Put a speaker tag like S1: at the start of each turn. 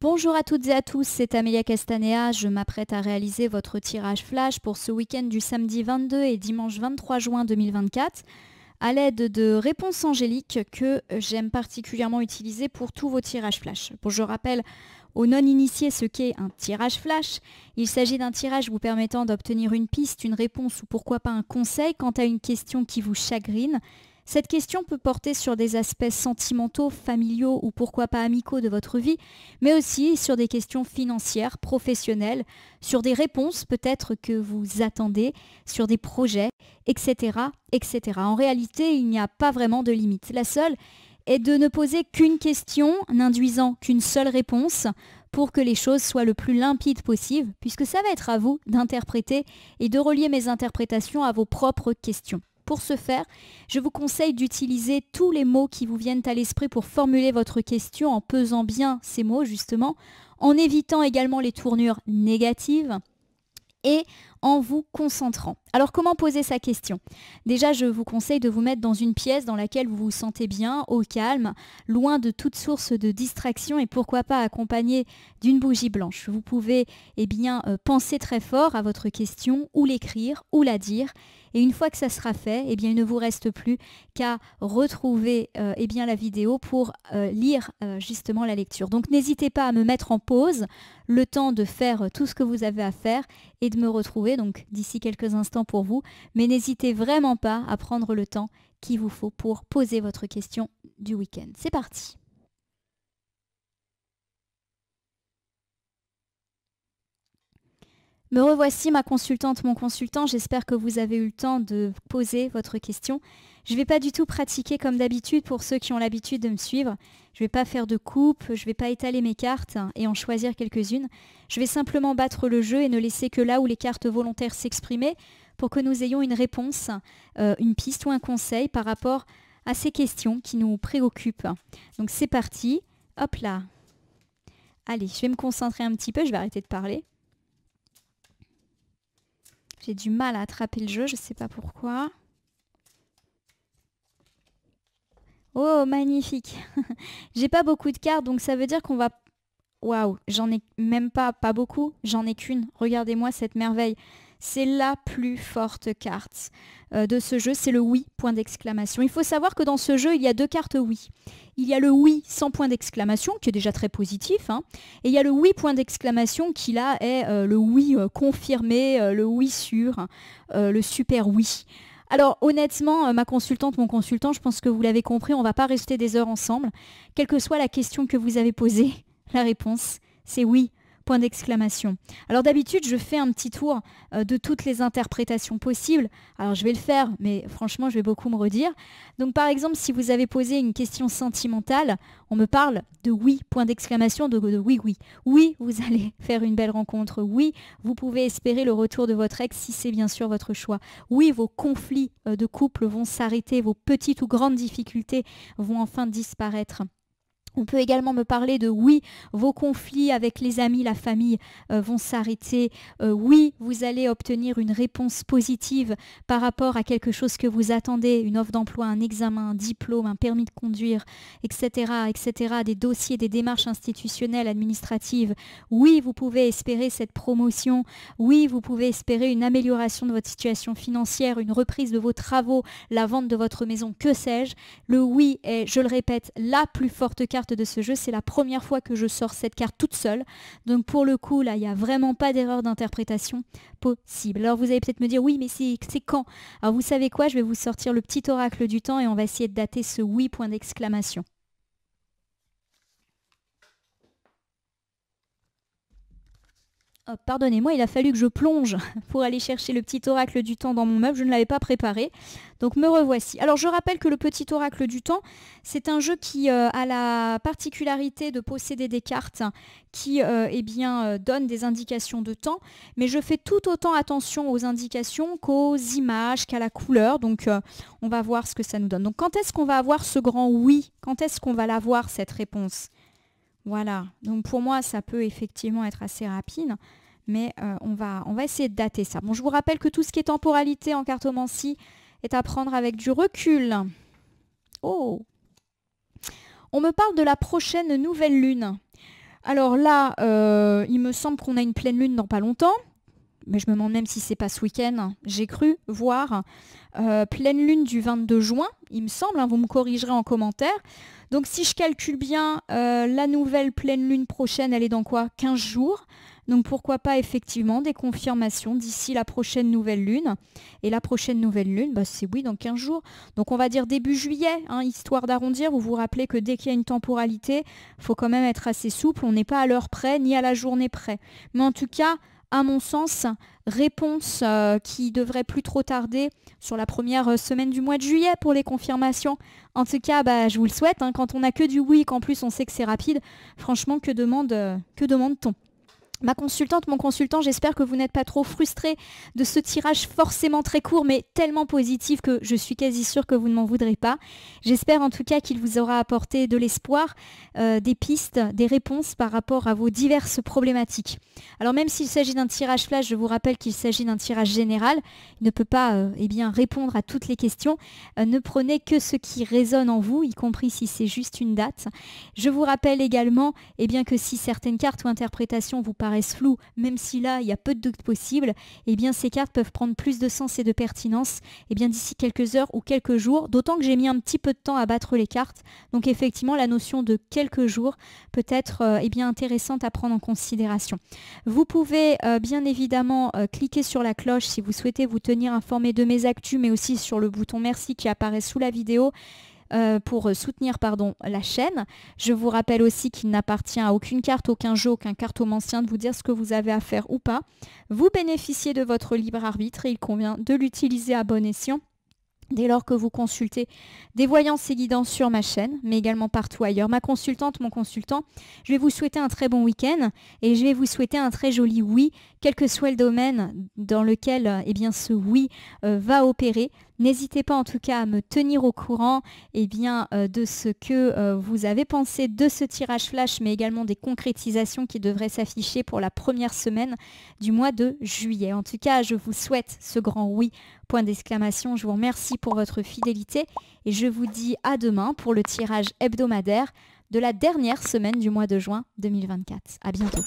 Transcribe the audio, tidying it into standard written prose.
S1: Bonjour à toutes et à tous, c'est Amélia Castanea. Je m'apprête à réaliser votre tirage flash pour ce week-end du samedi 22 et dimanche 23 juin 2024 à l'aide de réponses angéliques que j'aime particulièrement utiliser pour tous vos tirages flash. Bon, je rappelle aux non-initiés ce qu'est un tirage flash. Il s'agit d'un tirage vous permettant d'obtenir une piste, une réponse ou pourquoi pas un conseil quant à une question qui vous chagrine. Cette question peut porter sur des aspects sentimentaux, familiaux ou pourquoi pas amicaux de votre vie, mais aussi sur des questions financières, professionnelles, sur des réponses peut-être que vous attendez, sur des projets, etc., etc. En réalité, il n'y a pas vraiment de limite. La seule est de ne poser qu'une question, n'induisant qu'une seule réponse, pour que les choses soient le plus limpides possible, puisque ça va être à vous d'interpréter et de relier mes interprétations à vos propres questions. Pour ce faire, je vous conseille d'utiliser tous les mots qui vous viennent à l'esprit pour formuler votre question en pesant bien ces mots justement, en évitant également les tournures négatives et en vous concentrant. Alors comment poser sa question? Déjà, je vous conseille de vous mettre dans une pièce dans laquelle vous vous sentez bien, au calme, loin de toute source de distraction et pourquoi pas accompagné d'une bougie blanche. Vous pouvez penser très fort à votre question ou l'écrire ou la dire. Et une fois que ça sera fait, il ne vous reste plus qu'à retrouver la vidéo pour lire justement la lecture. Donc n'hésitez pas à me mettre en pause le temps de faire tout ce que vous avez à faire et de me retrouver donc d'ici quelques instants pour vous. Mais n'hésitez vraiment pas à prendre le temps qu'il vous faut pour poser votre question du week-end. C'est parti! Me revoici, ma consultante, mon consultant. J'espère que vous avez eu le temps de poser votre question. Je ne vais pas du tout pratiquer comme d'habitude pour ceux qui ont l'habitude de me suivre. Je ne vais pas faire de coupe, je ne vais pas étaler mes cartes et en choisir quelques-unes. Je vais simplement battre le jeu et ne laisser que là où les cartes volontaires s'exprimer pour que nous ayons une réponse, une piste ou un conseil par rapport à ces questions qui nous préoccupent. Donc c'est parti. Hop là. Allez, je vais me concentrer un petit peu, je vais arrêter de parler. J'ai du mal à attraper le jeu, je ne sais pas pourquoi. Oh, magnifique. J'ai pas beaucoup de cartes, donc ça veut dire qu'on va... Waouh, j'en ai même pas beaucoup, j'en ai qu'une. Regardez-moi cette merveille. C'est la plus forte carte de ce jeu, c'est le oui, point d'exclamation. Il faut savoir que dans ce jeu, il y a deux cartes oui. Il y a le oui sans point d'exclamation, qui est déjà très positif, hein, et il y a le oui, point d'exclamation, qui là est le oui confirmé, le oui sûr, le super oui. Alors honnêtement, ma consultante, mon consultant, je pense que vous l'avez compris, on ne va pas rester des heures ensemble. Quelle que soit la question que vous avez posée, la réponse, c'est oui. Point d'exclamation. Alors d'habitude, je fais un petit tour de toutes les interprétations possibles. Alors je vais le faire, mais franchement, je vais beaucoup me redire. Donc par exemple, si vous avez posé une question sentimentale, on me parle de oui, point d'exclamation, de oui, oui. Oui, vous allez faire une belle rencontre. Oui, vous pouvez espérer le retour de votre ex si c'est bien sûr votre choix. Oui, vos conflits de couple vont s'arrêter, vos petites ou grandes difficultés vont enfin disparaître. On peut également me parler de oui, vos conflits avec les amis, la famille vont s'arrêter. Oui, vous allez obtenir une réponse positive par rapport à quelque chose que vous attendez, une offre d'emploi, un examen, un diplôme, un permis de conduire, etc., etc., des dossiers, des démarches institutionnelles, administratives. Oui, vous pouvez espérer cette promotion. Oui, vous pouvez espérer une amélioration de votre situation financière, une reprise de vos travaux, la vente de votre maison, que sais-je. Le oui est, je le répète, la plus forte carte de ce jeu. C'est la première fois que je sors cette carte toute seule. Donc pour le coup, là, il n'y a vraiment pas d'erreur d'interprétation possible. Alors vous allez peut-être me dire, oui, mais c'est quand? Alors vous savez quoi? Je vais vous sortir le petit oracle du temps et on va essayer de dater ce oui, point d'exclamation. Oh, pardonnez-moi, il a fallu que je plonge pour aller chercher le petit oracle du temps dans mon meuble. Je ne l'avais pas préparé. Donc me revoici. Alors je rappelle que le petit oracle du temps, c'est un jeu qui a la particularité de posséder des cartes qui donnent des indications de temps. Mais je fais tout autant attention aux indications qu'aux images, qu'à la couleur. Donc on va voir ce que ça nous donne. Donc quand est-ce qu'on va avoir ce grand oui? Quand est-ce qu'on va l'avoir cette réponse? Voilà, donc pour moi, ça peut effectivement être assez rapide, mais on va essayer de dater ça. Bon, je vous rappelle que tout ce qui est temporalité en cartomancie est à prendre avec du recul. Oh! On me parle de la prochaine nouvelle lune. Alors là, il me semble qu'on a une pleine lune dans pas longtemps. Mais je me demande même si c'est pas ce week-end. J'ai cru voir pleine lune du 22 juin, il me semble, hein, vous me corrigerez en commentaire. Donc si je calcule bien, la nouvelle pleine lune prochaine, elle est dans quoi? 15 jours. Donc pourquoi pas effectivement des confirmations d'ici la prochaine nouvelle lune. Et la prochaine nouvelle lune, bah, c'est oui, dans 15 jours. Donc on va dire début juillet, hein, histoire d'arrondir. Vous vous rappelez que dès qu'il y a une temporalité, il faut quand même être assez souple. On n'est pas à l'heure près ni à la journée près. Mais en tout cas, à mon sens, réponse qui devrait plus trop tarder sur la première semaine du mois de juillet pour les confirmations. En tout cas, bah, je vous le souhaite, hein, quand on n'a que du oui, qu'en plus on sait que c'est rapide, franchement, que demande-t-on? Ma consultante, mon consultant, j'espère que vous n'êtes pas trop frustrés de ce tirage forcément très court, mais tellement positif que je suis quasi sûre que vous ne m'en voudrez pas. J'espère en tout cas qu'il vous aura apporté de l'espoir, des pistes, des réponses par rapport à vos diverses problématiques. Alors même s'il s'agit d'un tirage flash, je vous rappelle qu'il s'agit d'un tirage général. Il ne peut pas eh bien, répondre à toutes les questions. Ne prenez que ce qui résonne en vous, y compris si c'est juste une date. Je vous rappelle également eh bien, que si certaines cartes ou interprétations vous paraissent floues, même si là il y a peu de doutes possibles, eh bien ces cartes peuvent prendre plus de sens et de pertinence eh bien d'ici quelques heures ou quelques jours, d'autant que j'ai mis un petit peu de temps à battre les cartes, donc effectivement la notion de quelques jours peut être eh bien intéressante à prendre en considération. Vous pouvez bien évidemment cliquer sur la cloche si vous souhaitez vous tenir informé de mes actus, mais aussi sur le bouton merci qui apparaît sous la vidéo pour soutenir la chaîne. Je vous rappelle aussi qu'il n'appartient à aucune carte, aucun jeu, aucun cartomancien de vous dire ce que vous avez à faire ou pas. Vous bénéficiez de votre libre arbitre et il convient de l'utiliser à bon escient dès lors que vous consultez des voyances et guidances sur ma chaîne, mais également partout ailleurs. Ma consultante, mon consultant, je vais vous souhaiter un très bon week-end et je vais vous souhaiter un très joli oui, quel que soit le domaine dans lequel eh bien, ce oui va opérer. N'hésitez pas en tout cas à me tenir au courant eh bien, de ce que vous avez pensé de ce tirage flash, mais également des concrétisations qui devraient s'afficher pour la première semaine du mois de juillet. En tout cas, je vous souhaite ce grand oui, point d'exclamation. Je vous remercie pour votre fidélité et je vous dis à demain pour le tirage hebdomadaire de la dernière semaine du mois de juin 2024. À bientôt.